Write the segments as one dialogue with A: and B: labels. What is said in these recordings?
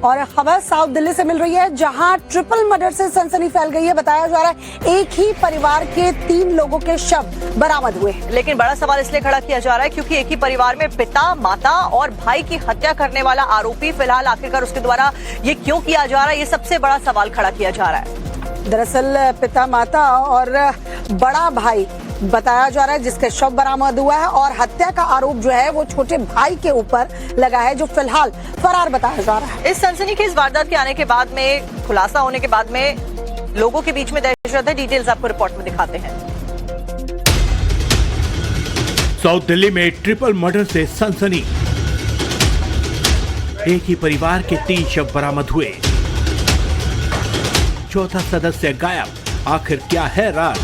A: और खबर साउथ दिल्ली से मिल रही है, जहां ट्रिपल मर्डर से सनसनी फैल गई है। बताया जा रहा है एक ही परिवार के 3 लोगों के शव बरामद हुए।
B: लेकिन बड़ा सवाल इसलिए खड़ा किया जा रहा है क्योंकि एक ही परिवार में पिता, माता और भाई की हत्या करने वाला आरोपी फिलहाल आखिरकार उसके द्वारा ये क्यों किया जा रहा है, ये सबसे बड़ा सवाल खड़ा किया जा रहा है।
A: दरअसल पिता, माता और बड़ा भाई बताया जा रहा है जिसके शव बरामद हुआ है, और हत्या का आरोप जो है वो छोटे भाई के ऊपर लगा है, जो फिलहाल फरार बताया जा रहा है।
B: इस सनसनीखेज वारदात के आने के बाद में, खुलासा होने के बाद में लोगों के बीच में दहशत है। डिटेल्स आपको रिपोर्ट में दिखाते हैं।
C: साउथ दिल्ली में ट्रिपल मर्डर से सनसनी। एक ही परिवार के 3 शव बरामद हुए, चौथा सदस्य गायब। आखिर क्या है राज?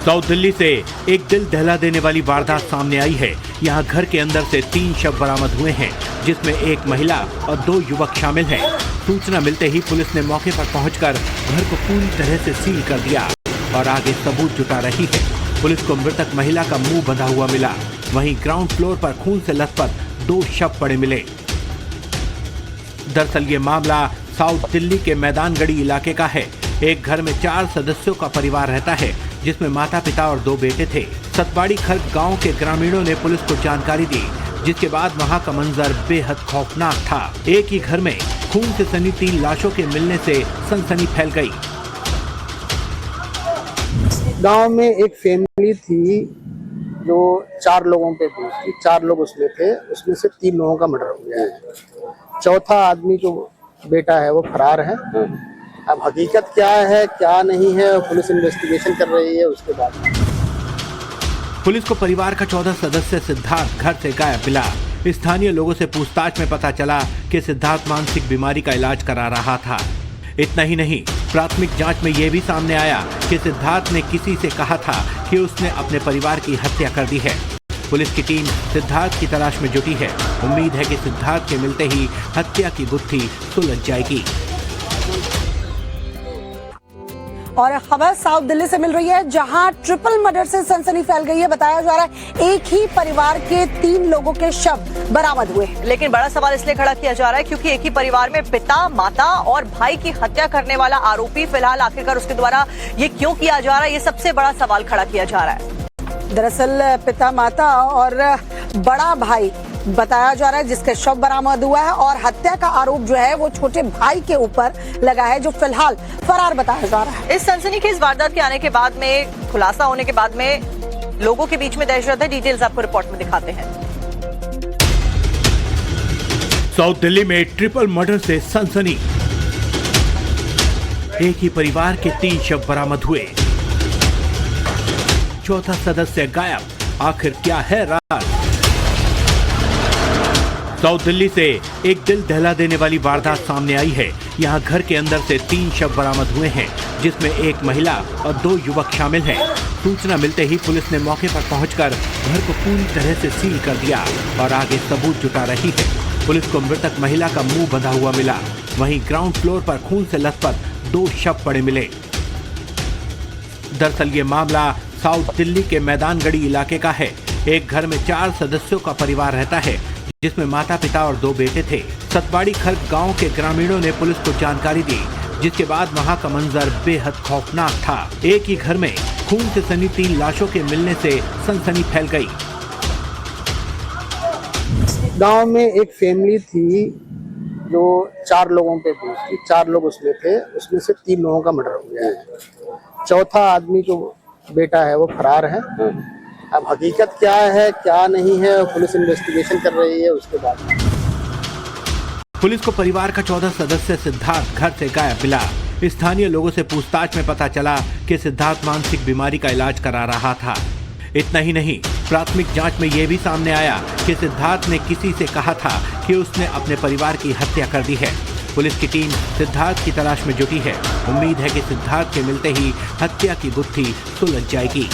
C: साउथ दिल्ली से एक दिल दहला देने वाली वारदात सामने आई है। यहां घर के अंदर से 3 शव बरामद हुए हैं, जिसमें एक महिला और 2 युवक शामिल हैं। सूचना मिलते ही पुलिस ने मौके पर पहुंचकर घर को पूरी तरह से सील कर दिया और आगे सबूत जुटा रही है। पुलिस को मृतक महिला का मुंह बंधा हुआ मिला। वहीं ग्राउंड फ्लोर पर खून से लथपथ 2 शव पड़े मिले। दरअसल ये मामला साउथ दिल्ली के मैदानगढ़ी इलाके का है। एक घर में 4 सदस्यों का परिवार रहता है, जिसमें माता, पिता और 2 बेटे थे। सतवाड़ी खर्क गांव के ग्रामीणों ने पुलिस को जानकारी दी, जिसके बाद वहां का मंजर बेहद खौफनाक था। एक ही घर में खून से सनी 3 लाशों के मिलने से सनसनी फैल गई।
D: गांव में एक फैमिली थी जो 4 लोगों पे थी। 4 लोग उसमें थे, उसमें से 3 लोगों का मर्डर हो गया है। चौथा आदमी जो बेटा है वो फरार है। अब हकीकत क्या है क्या नहीं है, पुलिस इन्वेस्टिगेशन कर रही है। उसके बाद
C: पुलिस को परिवार का 14 सदस्य सिद्धार्थ घर से गायब मिला। स्थानीय लोगों से पूछताछ में पता चला कि सिद्धार्थ मानसिक बीमारी का इलाज करा रहा था। इतना ही नहीं, प्राथमिक जांच में यह भी सामने आया कि सिद्धार्थ ने किसी से कहा था कि उसने अपने परिवार की हत्या कर दी है। पुलिस की टीम सिद्धार्थ की तलाश में जुटी है। उम्मीद है कि सिद्धार्थ के मिलते ही हत्या की गुत्थी सुलझ जाएगी।
A: और खबर साउथ दिल्ली से मिल रही है, जहां ट्रिपल मर्डर से सनसनी फैल गई है। बताया जा रहा है एक ही परिवार के 3 लोगों के शव बरामद हुए।
B: लेकिन बड़ा सवाल इसलिए खड़ा किया जा रहा है क्योंकि एक ही परिवार में पिता, माता और भाई की हत्या करने वाला आरोपी फिलहाल आखिरकार उसके द्वारा ये क्यों किया जा रहा है, ये सबसे बड़ा सवाल खड़ा किया जा रहा है।
A: दरअसल पिता, माता और बड़ा भाई बताया जा रहा है जिसके शव बरामद हुआ है, और हत्या का आरोप जो है वो छोटे भाई के ऊपर लगा है, जो फिलहाल फरार बताया जा रहा है।
B: इस सनसनीखेज वारदात के आने के बाद में, खुलासा होने के बाद में लोगों के बीच में दहशत है। डिटेल्स आपको रिपोर्ट में दिखाते हैं।
C: साउथ दिल्ली में ट्रिपल मर्डर से सनसनी। एक ही परिवार के 3 शव बरामद हुए, चौथा सदस्य गायब। आखिर क्या है राज? साउथ दिल्ली से एक दिल दहला देने वाली वारदात सामने आई है। यहां घर के अंदर से 3 शव बरामद हुए हैं, जिसमें एक महिला और 2 युवक शामिल हैं। सूचना मिलते ही पुलिस ने मौके पर पहुंचकर घर को पूरी तरह से सील कर दिया और आगे सबूत जुटा रही है। पुलिस को मृतक महिला का मुंह बंधा हुआ मिला। वहीं ग्राउंड फ्लोर पर खून से लथपथ 2 शव पड़े मिले। दरअसल ये मामला साउथ दिल्ली के मैदानगढ़ी इलाके का है। एक घर में 4 सदस्यों का परिवार रहता है, जिसमें माता, पिता और 2 बेटे थे। सतवाड़ी खर्क गांव के ग्रामीणों ने पुलिस को जानकारी दी, जिसके बाद वहां का मंजर बेहद खौफनाक था। एक ही घर में खून से सनी 3 लाशों के मिलने से सनसनी फैल गई।
D: गांव में एक फैमिली थी जो 4 लोगों पे थी। 4 लोग उसमें थे, उसमें से 3 लोगों का मर्डर हो गया है। चौथा आदमी जो बेटा है वो फरार है। अब हकीकत क्या है क्या नहीं है, पुलिस इन्वेस्टिगेशन कर रही है। उसके बाद
C: पुलिस को परिवार का 14 सदस्य सिद्धार्थ घर से गायब मिला। स्थानीय लोगों से पूछताछ में पता चला कि सिद्धार्थ मानसिक बीमारी का इलाज करा रहा था। इतना ही नहीं, प्राथमिक जांच में यह भी सामने आया कि सिद्धार्थ ने किसी से कहा था कि उसने अपने परिवार की हत्या कर दी है। पुलिस की टीम सिद्धार्थ की तलाश में जुटी है। उम्मीद है कि सिद्धार्थ के मिलते ही हत्या की गुत्थी सुलझ जाएगी।